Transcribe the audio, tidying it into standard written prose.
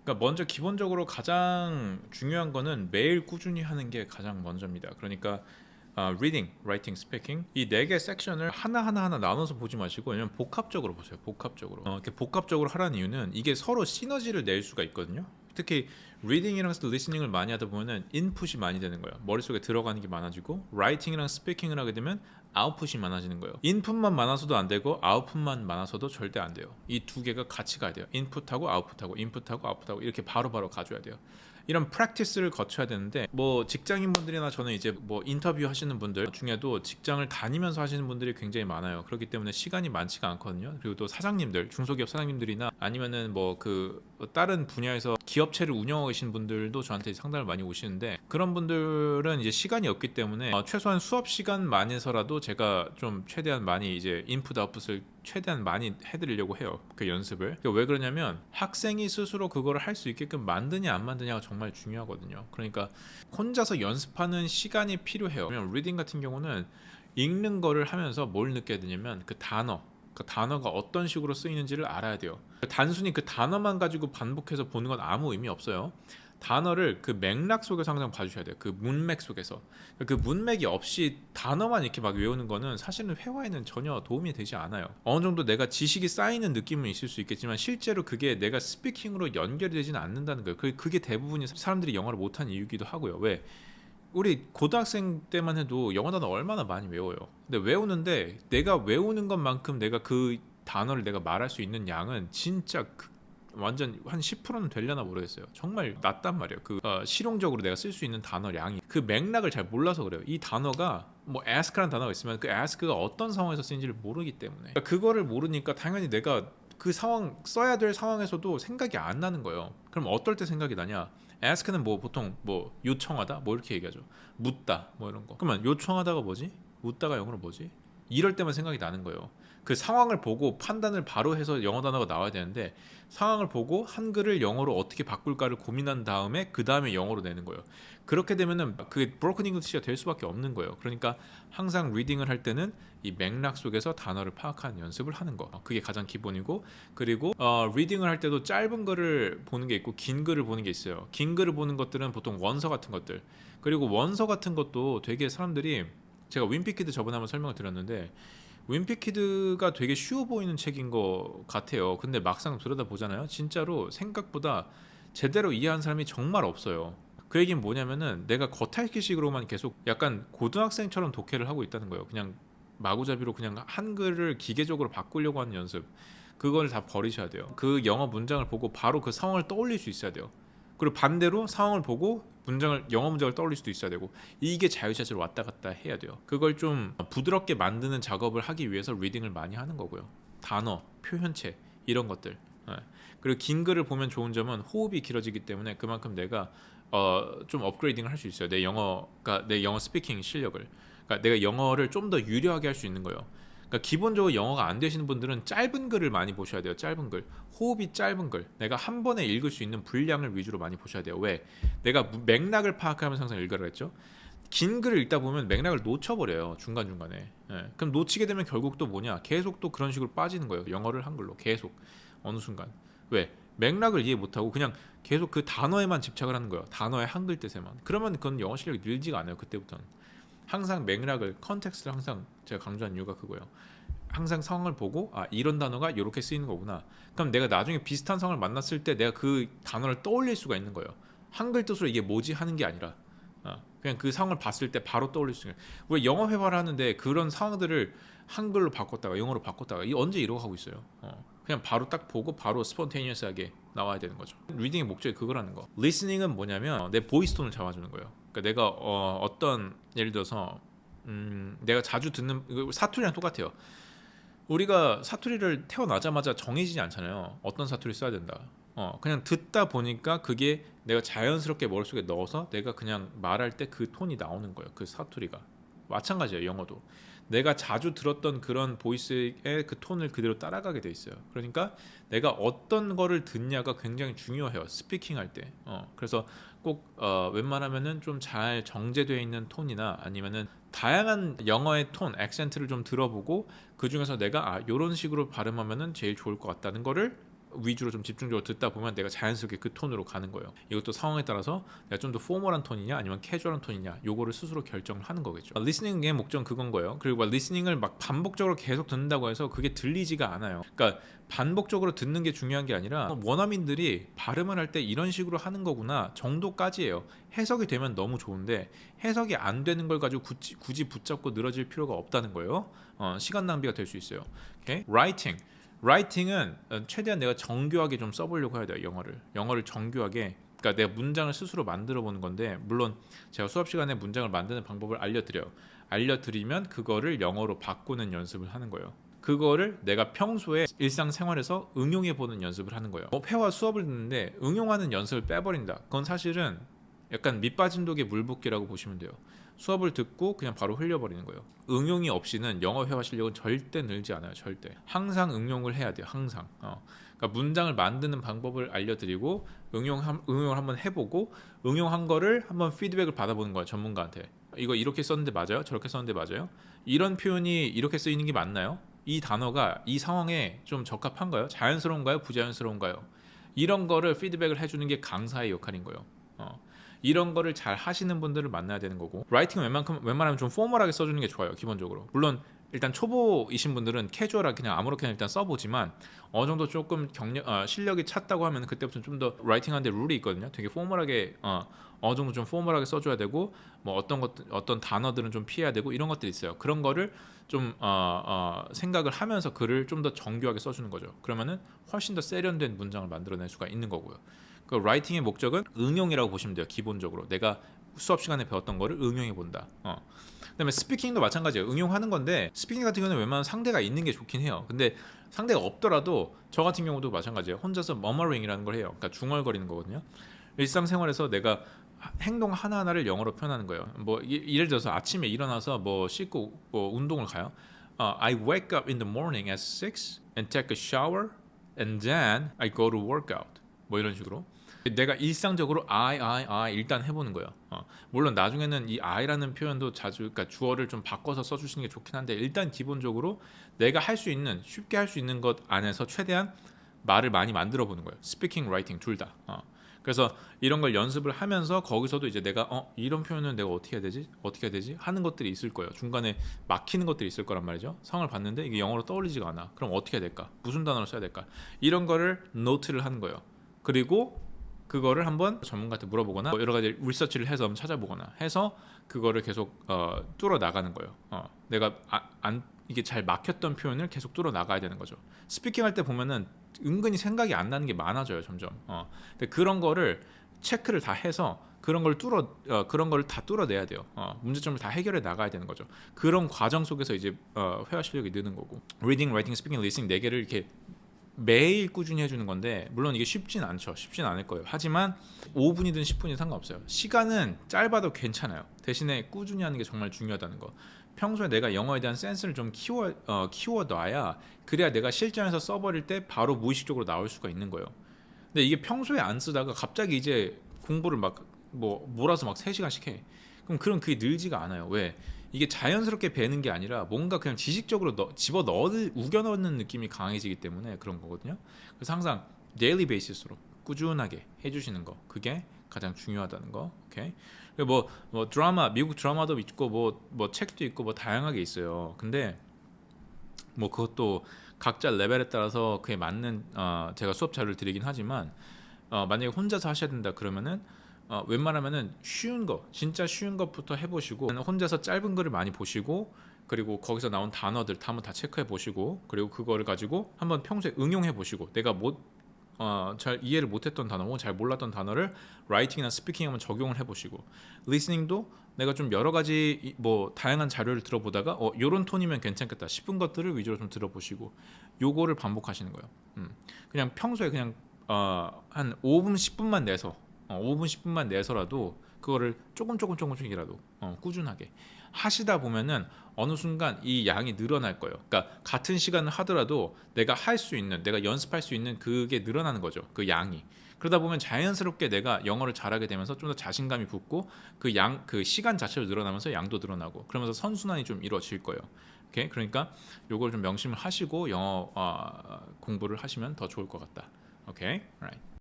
그러니까 먼저 기본적으로 가장 중요한 거는 매일 꾸준히 하는 게 가장 먼저입니다. 그러니까 reading, writing, speaking 이 네 개 섹션을 하나 나눠서 보지 마시고 그냥 복합적으로 보세요. 복합적으로. 이렇게 복합적으로 하라는 이유는 이게 서로 시너지를 낼 수가 있거든요. 특히 reading이랑 listening을 많이 하다 보면은 인풋이 많이 되는 거예요. 머릿속에 들어가는 게 많아지고 writing이랑 speaking을 하게 되면 아웃풋이 많아지는 거예요. 인풋만 많아서도 안 되고 아웃풋만 많아서도 절대 안 돼요. 이 두 개가 같이 가야 돼요. 인풋하고 아웃풋하고 인풋하고 아웃풋하고 이렇게 바로바로 가줘야 돼요. 이런 프랙티스를 거쳐야 되는데 뭐 직장인분들이나 저는 이제 뭐 인터뷰 하시는 분들 중에도 직장을 다니면서 하시는 분들이 굉장히 많아요. 그렇기 때문에 시간이 많지가 않거든요. 그리고 또 사장님들, 중소기업 사장님들이나 아니면은 뭐 그 다른 분야에서 기업체를 운영하고 계신 분들도 저한테 상담을 많이 오시는데 그런 분들은 이제 시간이 없기 때문에 최소한 수업 시간만에서라도 제가 좀 최대한 많이 이제 인풋 아웃풋을 최대한 많이 해드리려고 해요. 그 연습을. 왜 그러냐면 학생이 스스로 그거를 할 수 있게끔 만드냐 안 만드냐가 정말 중요하거든요. 그러니까 혼자서 연습하는 시간이 필요해요. 왜냐면 리딩 같은 경우는 읽는 거를 하면서 뭘 느껴야 되냐면 그 단어 그 단어가 어떤 식으로 쓰이는지를 알아야 돼요. 단순히 그 단어만 가지고 반복해서 보는 건 아무 의미 없어요. 단어를 그 맥락 속에서 항상 봐주셔야 돼요. 그 문맥 속에서. 그 문맥이 없이 단어만 이렇게 막 외우는 거는 사실은 회화에는 전혀 도움이 되지 않아요. 어느 정도 내가 지식이 쌓이는 느낌은 있을 수 있겠지만 실제로 그게 내가 스피킹으로 연결이 되지는 않는다는 거예요. 그게 대부분이 사람들이 영어를 못하는 이유기도 하고요. 왜? 우리 고등학생 때만 해도 영어 단어 얼마나 많이 외워요. 근데 외우는데 내가 외우는 것만큼 내가 그 단어를 내가 말할 수 있는 양은 진짜 완전 한 10%는 되려나 모르겠어요. 정말 낮단 말이에요. 실용적으로 내가 쓸 수 있는 단어량이 그 맥락을 잘 몰라서 그래요. 이 단어가 뭐 ask라는 단어가 있으면 그 ask가 어떤 상황에서 쓰인지를 모르기 때문에 그러니까 그거를 모르니까 당연히 내가 그 상황 써야 될 상황에서도 생각이 안 나는 거예요. 그럼 어떨 때 생각이 나냐? ask는 뭐 보통 뭐 요청하다 뭐 이렇게 얘기하죠. 묻다 뭐 이런 거. 그러면 요청하다가 뭐지? 묻다가 영어로 뭐지? 이럴 때만 생각이 나는 거예요. 그 상황을 보고 판단을 바로 해서 영어 단어가 나와야 되는데 상황을 보고 한글을 영어로 어떻게 바꿀까를 고민한 다음에 그 다음에 영어로 내는 거예요. 그렇게 되면은 그 broken English가 될 수밖에 없는 거예요. 그러니까 항상 리딩을 할 때는 이 맥락 속에서 단어를 파악하는 연습을 하는 거. 그게 가장 기본이고 그리고 리딩을 할 때도 짧은 글을 보는 게 있고 긴 글을 보는 게 있어요. 긴 글을 보는 것들은 보통 원서 같은 것들 그리고 원서 같은 것도 되게 사람들이 제가 윈피키드 저번에 한번 설명을 드렸는데 윈피키드가 되게 쉬워 보이는 책인 것 같아요. 근데 막상 들여다보잖아요. 진짜로 생각보다 제대로 이해한 사람이 정말 없어요. 그 얘기는 뭐냐면은 내가 겉핥기식으로만 계속 약간 고등학생처럼 독해를 하고 있다는 거예요. 그냥 마구잡이로 그냥 한글을 기계적으로 바꾸려고 하는 연습. 그걸 다 버리셔야 돼요. 그 영어 문장을 보고 바로 그 상황을 떠올릴 수 있어야 돼요. 그리고 반대로 상황을 보고 영어 문장을 떠올릴 수도 있어야 되고 이게 자유자재로 왔다 갔다 해야 돼요. 그걸 좀 부드럽게 만드는 작업을 하기 위해서 리딩을 많이 하는 거고요. 단어, 표현체 이런 것들. 네. 그리고 긴 글을 보면 좋은 점은 호흡이 길어지기 때문에 그만큼 내가 좀 업그레이딩을 할 수 있어요. 내 영어 스피킹 실력을. 그러니까 내가 영어를 좀 더 유려하게 할 수 있는 거예요. 그러니까 기본적으로 영어가 안 되시는 분들은 짧은 글을 많이 보셔야 돼요. 짧은 글, 호흡이 짧은 글, 내가 한 번에 읽을 수 있는 분량을 위주로 많이 보셔야 돼요. 왜? 내가 맥락을 파악하면서 항상 읽으라 했죠. 긴 글을 읽다 보면 맥락을 놓쳐버려요. 중간중간에. 예. 그럼 놓치게 되면 결국 또 뭐냐? 계속 또 그런 식으로 빠지는 거예요. 영어를 한글로 계속 어느 순간. 왜? 맥락을 이해 못하고 그냥 계속 그 단어에만 집착을 하는 거예요. 단어의 한글 뜻에만. 그러면 그건 영어 실력이 늘지가 않아요. 그때부터는. 항상 맥락을 컨텍스트를 항상 제가 강조한 이유가 그거예요. 항상 상황을 보고 이런 단어가 이렇게 쓰이는 거구나. 그럼 내가 나중에 비슷한 상황을 만났을 때 내가 그 단어를 떠올릴 수가 있는 거예요. 한글 뜻으로 이게 뭐지 하는 게 아니라 그냥 그 상황을 봤을 때 바로 떠올릴 수 있는. 우리 영어 회화를 하는데 그런 상황들을 한글로 바꿨다가 영어로 바꿨다가 언제 이러고 하고 있어요. 그냥 바로 딱 보고 바로 스폰테니어스하게 나와야 되는 거죠. 리딩의 목적이 그거라는 거. 리스닝은 뭐냐면 내 보이스 톤을 잡아주는 거예요. 그러니까 내가 어떤 예를 들어서 내가 자주 듣는 사투리랑 똑같아요. 우리가 사투리를 태어나자마자 정해지지 않잖아요. 어떤 사투리 써야 된다. 그냥 듣다 보니까 그게 내가 자연스럽게 머릿속에 넣어서 내가 그냥 말할 때 그 톤이 나오는 거예요. 그 사투리가. 마찬가지예요. 영어도. 내가 자주 들었던 그런 보이스의 그 톤을 그대로 따라가게 돼 있어요. 그러니까 내가 어떤 거를 듣냐가 굉장히 중요해요. 스피킹 할 때. 그래서 꼭 웬만하면은 좀 잘 정제되어 있는 톤이나 아니면은 다양한 영어의 톤, 액센트를 좀 들어보고 그 중에서 내가 이런 식으로 발음하면은 제일 좋을 것 같다는 거를 위주로 좀 집중적으로 듣다 보면 내가 자연스럽게 그 톤으로 가는 거예요. 이것도 상황에 따라서 내가 좀 더 포멀한 톤이냐 아니면 캐주얼한 톤이냐 요거를 스스로 결정을 하는 거겠죠. 리스닝의 목적은 그건 거예요. 그리고 리스닝을 막 반복적으로 계속 듣는다고 해서 그게 들리지가 않아요. 그러니까 반복적으로 듣는 게 중요한 게 아니라 원어민들이 발음을 할 때 이런 식으로 하는 거구나 정도까지예요. 해석이 되면 너무 좋은데 해석이 안 되는 걸 가지고 굳이 붙잡고 늘어질 필요가 없다는 거예요. 시간 낭비가 될 수 있어요. 오케이? 라이팅은 최대한 내가 정교하게 좀 써보려고 해야 돼요. 영어를 정교하게. 그러니까 내가 문장을 스스로 만들어 보는 건데, 물론 제가 수업 시간에 문장을 만드는 방법을 알려드리면 그거를 영어로 바꾸는 연습을 하는 거예요. 그거를 내가 평소에 일상생활에서 응용해 보는 연습을 하는 거예요. 회화 수업을 듣는데 응용하는 연습을 빼버린다. 그건 사실은 약간 밑빠진 독에 물 붓기라고 보시면 돼요. 수업을 듣고 그냥 바로 흘려버리는 거예요. 응용이 없이는 영어 회화 실력은 절대 늘지 않아요. 절대. 항상 응용을 해야 돼요. 항상. 그러니까 문장을 만드는 방법을 알려드리고 응용을 한번 해보고 응용한 거를 한번 피드백을 받아보는 거예요. 전문가한테. 이거 이렇게 썼는데 맞아요? 저렇게 썼는데 맞아요? 이런 표현이 이렇게 쓰이는 게 맞나요? 이 단어가 이 상황에 좀 적합한가요? 자연스러운가요? 부자연스러운가요? 이런 거를 피드백을 해주는 게 강사의 역할인 거예요. 이런 거를 잘 하시는 분들을 만나야 되는 거고, 라이팅은 웬만하면 좀 포멀하게 써주는 게 좋아요. 기본적으로. 물론 일단 초보이신 분들은 캐주얼하게 그냥 아무렇게나 일단 써보지만 어느 정도 조금 실력이 찼다고 하면 그때부터 좀 더 라이팅하는데 룰이 있거든요. 되게 포멀하게 어느 정도 좀 포멀하게 써줘야 되고, 뭐 어떤 단어들은 좀 피해야 되고 이런 것들이 있어요. 그런 거를 좀 생각을 하면서 글을 좀 더 정교하게 써주는 거죠. 그러면은 훨씬 더 세련된 문장을 만들어낼 수가 있는 거고요. 그 라이팅의 목적은 응용이라고 보시면 돼요. 기본적으로 내가 수업 시간에 배웠던 거를 응용해 본다. 그다음에 스피킹도 마찬가지예요. 응용하는 건데 스피킹 같은 경우는 웬만하면 상대가 있는 게 좋긴 해요. 근데 상대가 없더라도 저 같은 경우도 마찬가지예요. 혼자서 머머링이라는 걸 해요. 그러니까 중얼거리는 거거든요. 일상생활에서 내가 행동 하나하나를 영어로 표현하는 거예요. 뭐 예를 들어서 아침에 일어나서 뭐 씻고 뭐 운동을 가요. I wake up in the morning at 6 and take a shower and then I go to workout. 뭐 이런 식으로 내가 일상적으로 I 일단 해보는 거예요. 물론 나중에는 이 I라는 표현도 자주, 그러니까 주어를 좀 바꿔서 써주시는 게 좋긴 한데, 일단 기본적으로 내가 할 수 있는, 쉽게 할 수 있는 것 안에서 최대한 말을 많이 만들어 보는 거예요. 스피킹, 라이팅 둘 다. 그래서 이런 걸 연습을 하면서 거기서도 이제 내가 이런 표현은 내가 어떻게 해야 되지 하는 것들이 있을 거예요. 중간에 막히는 것들이 있을 거란 말이죠. 상을 봤는데 이게 영어로 떠올리지가 않아. 그럼 어떻게 해야 될까? 무슨 단어를 써야 될까? 이런 거를 노트를 하는 거예요. 그리고 그거를 한번 전문가한테 물어보거나 여러 가지 리서치를 해서 한번 찾아보거나 해서 그거를 계속 뚫어 나가는 거예요. 내가 이게 잘 막혔던 표현을 계속 뚫어 나가야 되는 거죠. 스피킹 할 때 보면은 은근히 생각이 안 나는 게 많아져요, 점점. 근데 그런 거를 체크를 다 해서 그런 걸 다 뚫어내야 돼요. 문제점을 다 해결해 나가야 되는 거죠. 그런 과정 속에서 이제 회화 실력이 느는 거고. 리딩, 라이팅, 스피킹, 리스닝 4개를 이렇게 매일 꾸준히 해주는 건데, 물론 이게 쉽진 않을 거예요. 하지만 5분이든 10분이든 상관없어요. 시간은 짧아도 괜찮아요. 대신에 꾸준히 하는 게 정말 중요하다는 거. 평소에 내가 영어에 대한 센스를 좀 키워놔야, 그래야 내가 실전에서 써버릴 때 바로 무의식적으로 나올 수가 있는 거예요. 근데 이게 평소에 안 쓰다가 갑자기 이제 공부를 막 몰아서 막 3시간씩 해. 그럼 그게 늘지가 않아요. 왜? 이게 자연스럽게 배는 게 아니라 뭔가 그냥 지식적으로 우겨 넣는 느낌이 강해지기 때문에 그런 거거든요. 그래서 항상 데일리 베이시스로 꾸준하게 해주시는 거, 그게 가장 중요하다는 거. 오케이. 뭐 드라마, 미국 드라마도 있고 뭐 책도 있고 뭐 다양하게 있어요. 근데 뭐 그것도 각자 레벨에 따라서 그에 맞는 제가 수업 자료를 드리긴 하지만, 만약에 혼자서 하셔야 된다 그러면은 웬만하면은 진짜 쉬운 것부터 해보시고, 혼자서 짧은 글을 많이 보시고, 그리고 거기서 나온 단어들 한번 다 체크해 보시고, 그리고 그거를 가지고 한번 평소에 응용해 보시고, 내가 잘 이해를 못했던 단어 혹은 잘 몰랐던 단어를 라이팅이나 스피킹에 한번 적용을 해보시고, 리스닝도 내가 좀 여러 가지 다양한 자료를 들어보다가 요런 톤이면 괜찮겠다 싶은 것들을 위주로 좀 들어보시고, 요거를 반복하시는 거예요. 그냥 평소에 그냥 한 5분 10분만 내서 5분 10분만 내서라도 그거를 조금씩이라도 꾸준하게 하시다 보면은 어느 순간 이 양이 늘어날 거예요. 그러니까 같은 시간을 하더라도 내가 할 수 있는, 내가 연습할 수 있는 그게 늘어나는 거죠. 그 양이. 그러다 보면 자연스럽게 내가 영어를 잘하게 되면서 좀 더 자신감이 붙고 그 시간 자체로 늘어나면서 양도 늘어나고 그러면서 선순환이 좀 이루어질 거예요. 오케이? 그러니까 요걸 좀 명심을 하시고 영어 공부를 하시면 더 좋을 것 같다. 오케이? Alright.